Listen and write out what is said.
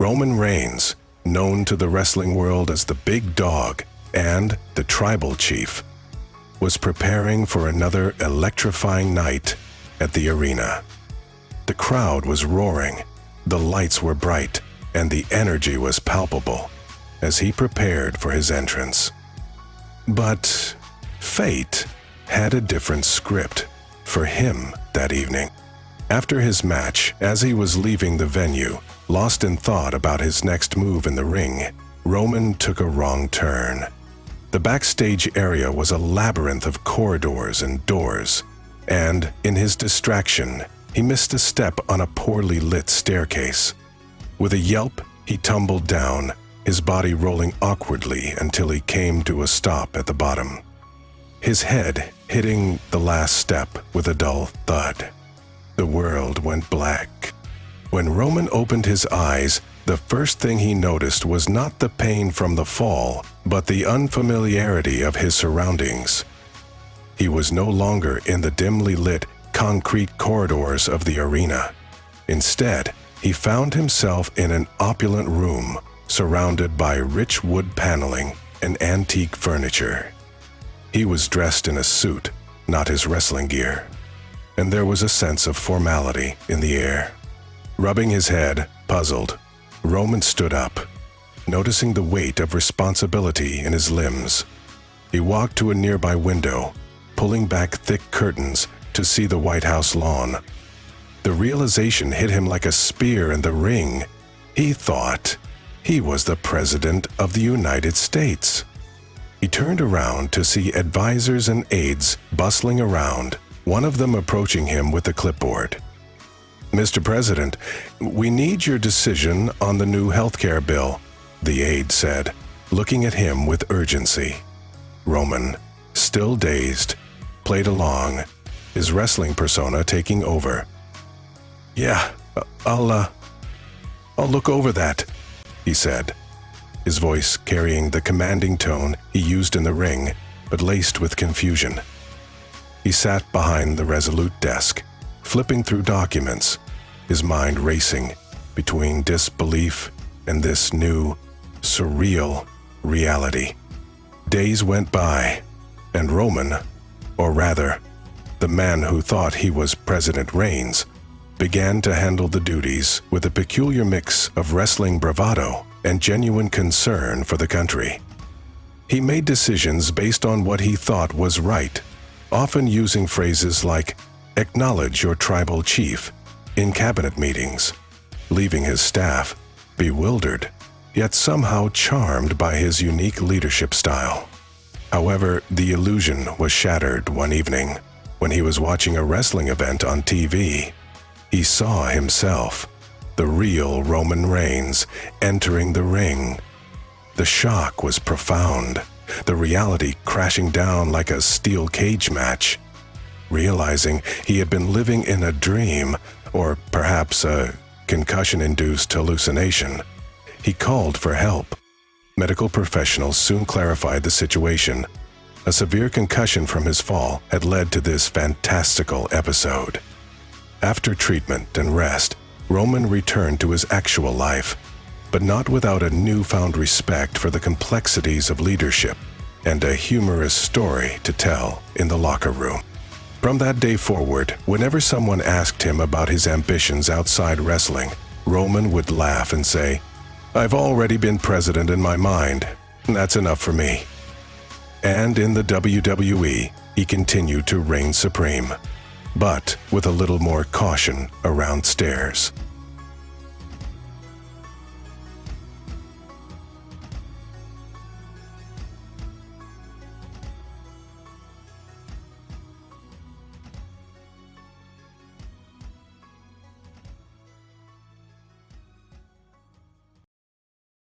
Roman Reigns, known to the wrestling world as the Big Dog and the Tribal Chief, was preparing for another electrifying night at the arena. The crowd was roaring, the lights were bright, and the energy was palpable as he prepared for his entrance. But fate had a different script for him that evening. After his match, as he was leaving the venue, lost in thought about his next move in the ring, Roman took a wrong turn. The backstage area was a labyrinth of corridors and doors, and in his distraction, he missed a step on a poorly lit staircase. With a yelp, he tumbled down, his body rolling awkwardly until he came to a stop at the bottom, his head hitting the last step with a dull thud. The world went black. When Roman opened his eyes, the first thing he noticed was not the pain from the fall, but the unfamiliarity of his surroundings. He was no longer in the dimly lit, concrete corridors of the arena. Instead, he found himself in an opulent room, surrounded by rich wood paneling and antique furniture. He was dressed in a suit, not his wrestling gear, and there was a sense of formality in the air. Rubbing his head, puzzled, Roman stood up, noticing the weight of responsibility in his limbs. He walked to a nearby window, pulling back thick curtains to see the White House lawn. The realization hit him like a spear in the ring. He thought he was the President of the United States. He turned around to see advisors and aides bustling around, one of them approaching him with a clipboard. "Mr. President, we need your decision on the new healthcare bill," the aide said, looking at him with urgency. Roman, still dazed, played along, his wrestling persona taking over. "Yeah, I'll look over that," he said, his voice carrying the commanding tone he used in the ring, but laced with confusion. He sat behind the resolute desk, flipping through documents, his mind racing between disbelief and this new, surreal reality. Days went by, and Roman, or rather, the man who thought he was President Reigns, began to handle the duties with a peculiar mix of wrestling bravado and genuine concern for the country. He made decisions based on what he thought was right, often using phrases like "acknowledge your tribal chief" in cabinet meetings, leaving his staff bewildered, yet somehow charmed by his unique leadership style. However, the illusion was shattered one evening when he was watching a wrestling event on TV. He saw himself, the real Roman Reigns, entering the ring. The shock was profound, the reality crashing down like a steel cage match. Realizing he had been living in a dream, or perhaps a concussion-induced hallucination, he called for help. Medical professionals soon clarified the situation. A severe concussion from his fall had led to this fantastical episode. After treatment and rest, Roman returned to his actual life, but not without a newfound respect for the complexities of leadership and a humorous story to tell in the locker room. From that day forward, whenever someone asked him about his ambitions outside wrestling, Roman would laugh and say, "I've already been president in my mind. That's enough for me." And in the WWE, he continued to reign supreme, but with a little more caution around stairs.